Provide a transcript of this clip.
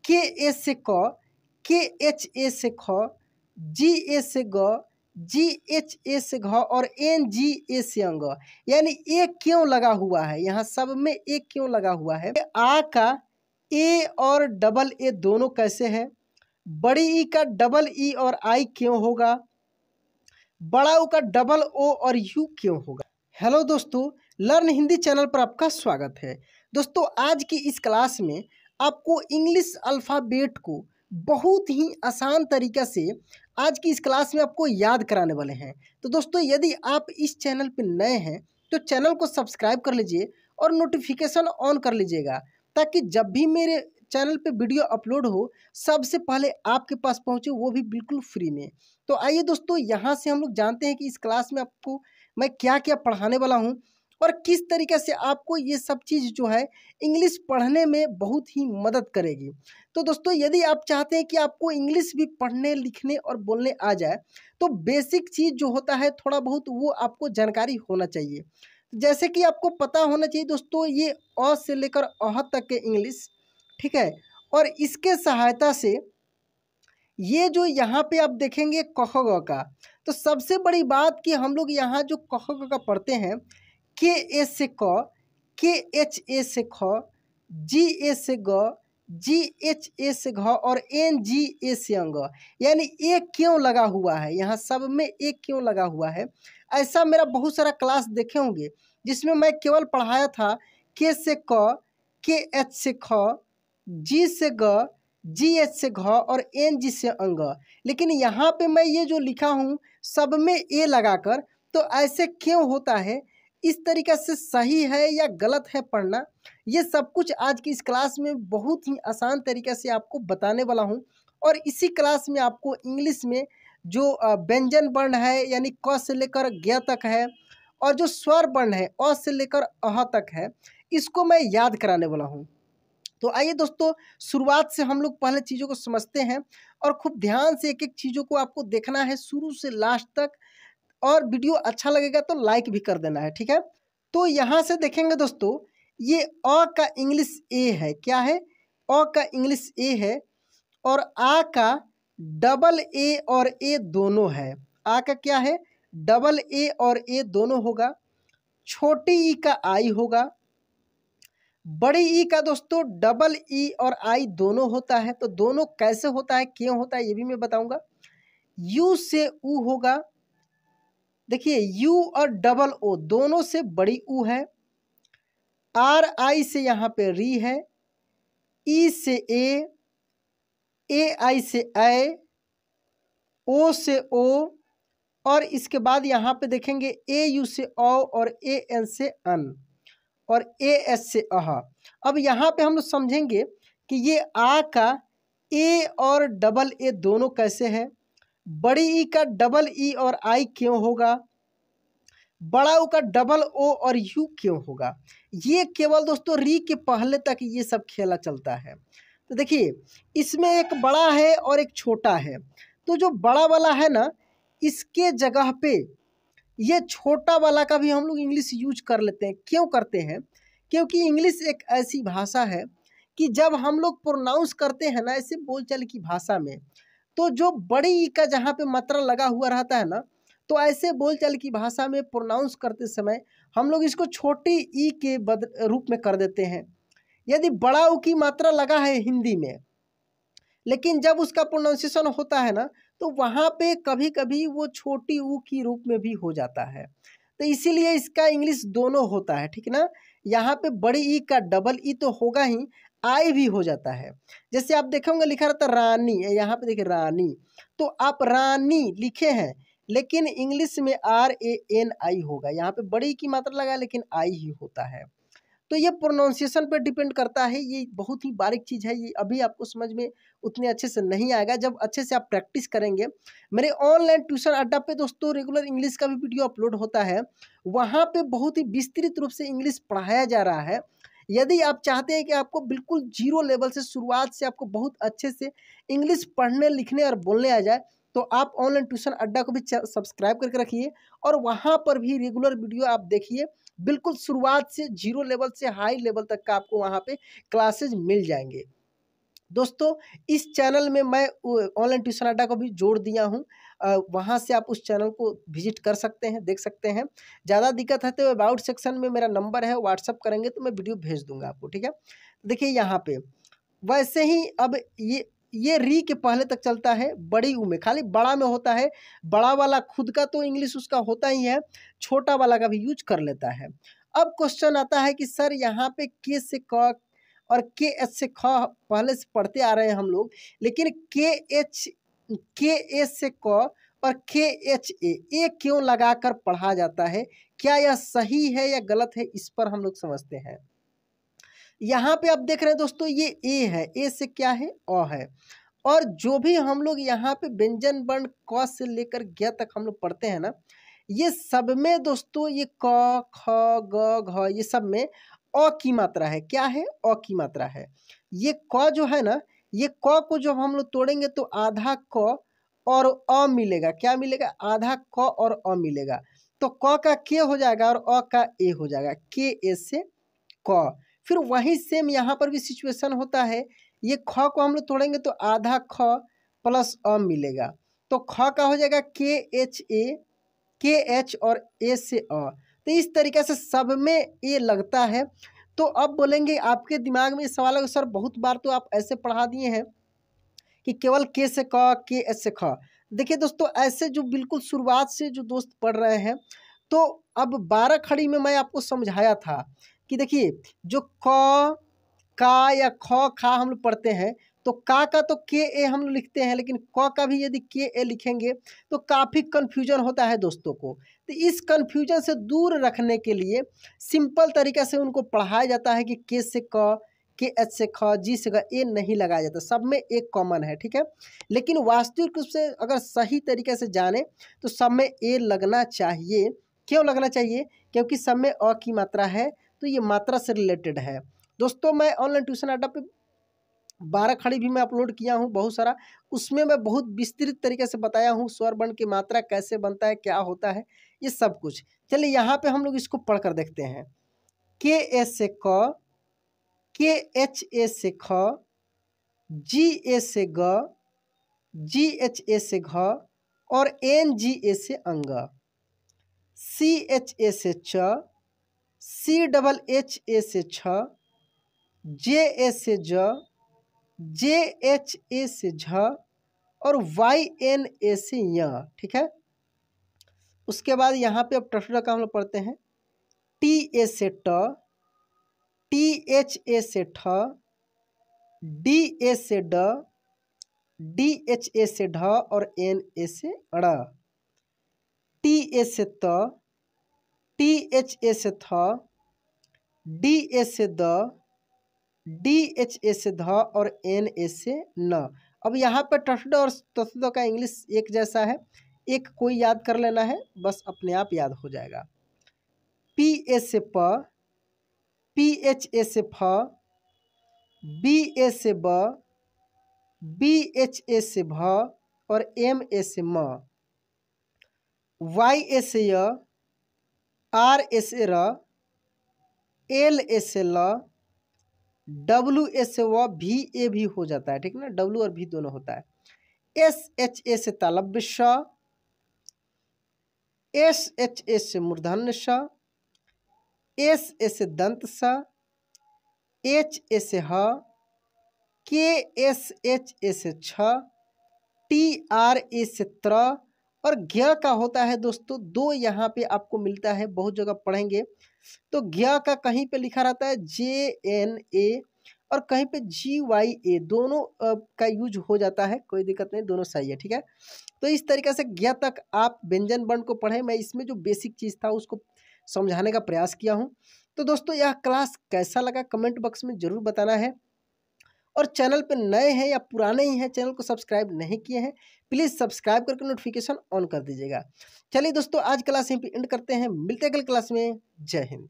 के ए से क, के एच ए से ख, जी ए से ग, जी एच ए से घ और एन जी ए से अंग। यानी ए क्यों लगा हुआ है, यहाँ सब में ए क्यों लगा हुआ है। आ का ए और डबल ए दोनों कैसे है, बड़ी ई का डबल ई और आई क्यों होगा, बड़ा ऊ का डबल ओ और यू क्यों होगा। हेलो दोस्तों, लर्न हिंदी चैनल पर आपका स्वागत है। दोस्तों, आज की इस क्लास में आपको इंग्लिश अल्फ़ाबेट को बहुत ही आसान तरीक़ा से आज की इस क्लास में आपको याद कराने वाले हैं। तो दोस्तों, यदि आप इस चैनल पर नए हैं तो चैनल को सब्सक्राइब कर लीजिए और नोटिफिकेशन ऑन कर लीजिएगा, ताकि जब भी मेरे चैनल पे वीडियो अपलोड हो सबसे पहले आपके पास पहुंचे, वो भी बिल्कुल फ्री में। तो आइए दोस्तों, यहाँ से हम लोग जानते हैं कि इस क्लास में आपको मैं क्या क्या पढ़ाने वाला हूँ और किस तरीके से आपको ये सब चीज़ जो है इंग्लिश पढ़ने में बहुत ही मदद करेगी। तो दोस्तों, यदि आप चाहते हैं कि आपको इंग्लिश भी पढ़ने लिखने और बोलने आ जाए, तो बेसिक चीज़ जो होता है थोड़ा बहुत वो आपको जानकारी होना चाहिए। जैसे कि आपको पता होना चाहिए दोस्तों, ये अ से लेकर अह तक के इंग्लिश, ठीक है। और इसके सहायता से ये जो यहाँ पे आप देखेंगे क ख ग का, तो सबसे बड़ी बात कि हम लोग यहाँ जो क ख ग का पढ़ते हैं, के ए से क, के एच ए से ख, जी ए से ग, जी एच ए से घ और एन जी ए से अंग। यानी ए क्यों लगा हुआ है, यहाँ सब में ए क्यों लगा हुआ है। ऐसा मेरा बहुत सारा क्लास देखे होंगे जिसमें मैं केवल पढ़ाया था के से क, के एच से ख, जी से ग, जी एच से घ और एन जी से अंग। लेकिन यहाँ पे मैं ये जो लिखा हूँ सब में ए लगाकर, तो ऐसे क्यों होता है, इस तरीक़े से सही है या गलत है पढ़ना, ये सब कुछ आज की इस क्लास में बहुत ही आसान तरीक़े से आपको बताने वाला हूँ। और इसी क्लास में आपको इंग्लिश में जो व्यंजन वर्ण है, यानी क से लेकर ग तक है, और जो स्वर वर्ण है अ से लेकर अह तक है, इसको मैं याद कराने वाला हूँ। तो आइए दोस्तों, शुरुआत से हम लोग पहले चीज़ों को समझते हैं और खूब ध्यान से एक एक चीज़ों को आपको देखना है शुरू से लास्ट तक। और वीडियो अच्छा लगेगा तो लाइक भी कर देना है, ठीक है। तो यहाँ से देखेंगे दोस्तों, ये अ का इंग्लिश ए है, क्या है, अ का इंग्लिश ए है, और आ का डबल ए और ए दोनों है। आ का क्या है, डबल ए और ए दोनों होगा। छोटी ई का आई होगा। बड़ी ई का दोस्तों डबल ई और आई दोनों होता है। तो दोनों कैसे होता है, क्यों होता है, ये भी मैं बताऊंगा। यू से ऊ होगा। देखिए, यू और डबल ओ दोनों से बड़ी ऊ है। आर आई से यहाँ पे री है। ई से ए आई से ए, ओ से ओ, और इसके बाद यहाँ पे देखेंगे ए यू से औ और ए एन से अन और ए एस से अह। अब यहाँ पे हम लोग समझेंगे कि ये आ का ए और डबल ए दोनों कैसे हैं, बड़ी ई का डबल ई और आई क्यों होगा, बड़ा ऊ का डबल ओ और यू क्यों होगा। ये केवल दोस्तों री के पहले तक ये सब खेला चलता है। तो देखिए, इसमें एक बड़ा है और एक छोटा है। तो जो बड़ा वाला है ना, इसके जगह पे ये छोटा वाला का भी हम लोग इंग्लिश यूज कर लेते हैं। क्यों करते हैं, क्योंकि इंग्लिश एक ऐसी भाषा है कि जब हम लोग प्रोनाउंस करते हैं ना ऐसे बोलचाल की भाषा में, तो जो बड़ी ई का जहाँ पे मात्रा लगा हुआ रहता है ना, तो ऐसे बोलचाल की भाषा में प्रोनाउंस करते समय हम लोग इसको छोटी ई के रूप में कर देते हैं। यदि बड़ा ऊ की मात्रा लगा है हिंदी में, लेकिन जब उसका प्रोनाउंसिएशन होता है ना, तो वहाँ पे कभी कभी वो छोटी ऊ की रूप में भी हो जाता है। तो इसीलिए इसका इंग्लिश दोनों होता है, ठीक ना। यहाँ पे बड़ी ई का डबल ई तो होगा ही, आई भी हो जाता है। जैसे आप देखेंगे लिखा रहता है रानी, यहाँ पे देखिए रानी, तो आप रानी लिखे हैं, लेकिन इंग्लिश में RANI होगा। यहाँ पे बड़ी की मात्रा लगा लेकिन आई ही होता है। तो ये प्रोनाउंसिएशन पे डिपेंड करता है। ये बहुत ही बारीक चीज़ है, ये अभी आपको समझ में उतने अच्छे से नहीं आएगा। जब अच्छे से आप प्रैक्टिस करेंगे, मेरे ऑनलाइन ट्यूशन अड्डा पे दोस्तों रेगुलर इंग्लिश का भी वीडियो अपलोड होता है। वहाँ पे बहुत ही विस्तृत रूप से इंग्लिश पढ़ाया जा रहा है। यदि आप चाहते हैं कि आपको बिल्कुल जीरो लेवल से शुरुआत से आपको बहुत अच्छे से इंग्लिश पढ़ने लिखने और बोलने आ जाए, तो आप ऑनलाइन ट्यूशन अड्डा को भी सब्सक्राइब करके रखिए और वहाँ पर भी रेगुलर वीडियो आप देखिए। बिल्कुल शुरुआत से जीरो लेवल से हाई लेवल तक का आपको वहाँ पे क्लासेज मिल जाएंगे। दोस्तों इस चैनल में मैं ऑनलाइन ट्यूशन अड्डा को भी जोड़ दिया हूँ, वहाँ से आप उस चैनल को विजिट कर सकते हैं, देख सकते हैं। ज़्यादा दिक्कत है तो अबाउट सेक्शन में मेरा नंबर है, व्हाट्सअप करेंगे तो मैं वीडियो भेज दूंगा आपको, ठीक है। देखिए यहाँ पे वैसे ही अब ये री के पहले तक चलता है बड़ी ऊ में, खाली बड़ा में होता है। बड़ा वाला खुद का तो इंग्लिश उसका होता ही है, छोटा वाला का भी यूज कर लेता है। अब क्वेश्चन आता है कि सर यहाँ पे के से क और के एच से ख पहले से पढ़ते आ रहे हैं हम लोग, लेकिन के ए से क और के एच ए क्यों लगाकर पढ़ा जाता है? क्या यह सही है या गलत है? इस पर हम लोग समझते हैं। यहाँ पे आप देख रहे हैं दोस्तों, ये ए है, ए से क्या है? अ है। और जो भी हम लोग यहाँ पे व्यंजन वर्ण क से लेकर ग तक हम लोग पढ़ते हैं ना, ये सब में दोस्तों ये क ख ग घ ये सब में अ की मात्रा है। क्या है? अ की मात्रा है। ये क जो है ना, ये क को जब हम लोग तोड़ेंगे तो आधा क और अ मिलेगा। क्या मिलेगा? आधा क और अ मिलेगा। तो क का के हो जाएगा और अ का ए हो जाएगा, के ए से क। फिर वही सेम यहाँ पर भी सिचुएशन होता है। ये ख को हम लोग तोड़ेंगे तो आधा ख प्लस अ मिलेगा, तो ख का हो जाएगा के एच ए, के एच और ए से अ। तो इस तरीके से सब में ए लगता है। तो अब बोलेंगे आपके दिमाग में सवाल है सर बहुत बार तो आप ऐसे पढ़ा दिए हैं कि केवल के से क, के एच से ख। देखिए दोस्तों, ऐसे जो बिल्कुल शुरुआत से जो दोस्त पढ़ रहे हैं, तो अब 12 खड़ी में मैं आपको समझाया था कि देखिए जो क का या ख खा हम लोग पढ़ते हैं, तो का तो के ए हम लोग लिखते हैं, लेकिन क का भी यदि के ए लिखेंगे तो काफ़ी कन्फ्यूजन होता है दोस्तों को। तो इस कन्फ्यूजन से दूर रखने के लिए सिंपल तरीक़े से उनको पढ़ाया जाता है कि के से क, के एच से ख, जी से ग, ए नहीं लगाया जाता, सब में एक कॉमन है, ठीक है। लेकिन वास्तविक रूप से अगर सही तरीके से जाने तो सब में ए लगना चाहिए। क्यों लगना चाहिए? क्योंकि सब में अ की मात्रा है, तो ये मात्रा से रिलेटेड है। दोस्तों मैं ऑनलाइन ट्यूशन अड्डा पे 12 खड़ी भी मैं अपलोड किया हूँ बहुत सारा, उसमें मैं बहुत विस्तृत तरीके से बताया हूँ स्वर वर्ण की मात्रा कैसे बनता है, क्या होता है, ये सब कुछ। चलिए यहाँ पे हम लोग इसको पढ़ कर देखते हैं। के ए से क, के एच ए से ख, जी ए से ग, जी एच ए से घ और एन जी ए से अंग, सी एच ए से च, सी डबल एच ए से छ, जे ए से ज, जे एच ए से झ और वाई एन ए से य, ठीक है। उसके बाद यहाँ पे अब टफड़ा का हम लोग पढ़ते हैं। टी ए से ट, टी एच ए से ठ, डी ए से ड, डी एच ए से ढ और एन ए से ड़, टी ए से त, टी एच ए से थ, डी ए से द, डी एच ए से ध और एन ए से न। अब यहाँ पर टफड और तस्द का इंग्लिश एक जैसा है, एक कोई याद कर लेना है, बस अपने आप याद हो जाएगा। पी ए से प, पी एच ए से फ, बी ए से ब, बी एच ए से भ और एम ए से म, वाई ए से य, आर ए से र, एल ए से ल, डब्ल्यू ए से व, भी ए भी हो जाता है, ठीक ना, डब्ल्यू और भी दोनों होता है। एस एच ए से तालव्य श, एस एच ए से मूर्धन्य श, एस ए से दंत स, एच ए से ह, के एस एच ए से छ, टी आर ए से त्र और ज्ञ का होता है दोस्तों दो, यहाँ पे आपको मिलता है, बहुत जगह पढ़ेंगे तो ज्ञ का कहीं पे लिखा रहता है जे एन ए और कहीं पे जी वाई ए, दोनों का यूज हो जाता है, कोई दिक्कत नहीं, दोनों सही है, ठीक है। तो इस तरीके से ज्ञ तक आप व्यंजन वर्ण को पढ़ें। मैं इसमें जो बेसिक चीज़ था उसको समझाने का प्रयास किया हूँ। तो दोस्तों यह क्लास कैसा लगा कमेंट बॉक्स में ज़रूर बताना है, और चैनल पर नए हैं या पुराने ही हैं, चैनल को सब्सक्राइब नहीं किए हैं, प्लीज़ सब्सक्राइब करके नोटिफिकेशन ऑन कर दीजिएगा। चलिए दोस्तों आज क्लास यहीं पे एंड करते हैं, मिलते हैं अगली क्लास में। जय हिंद।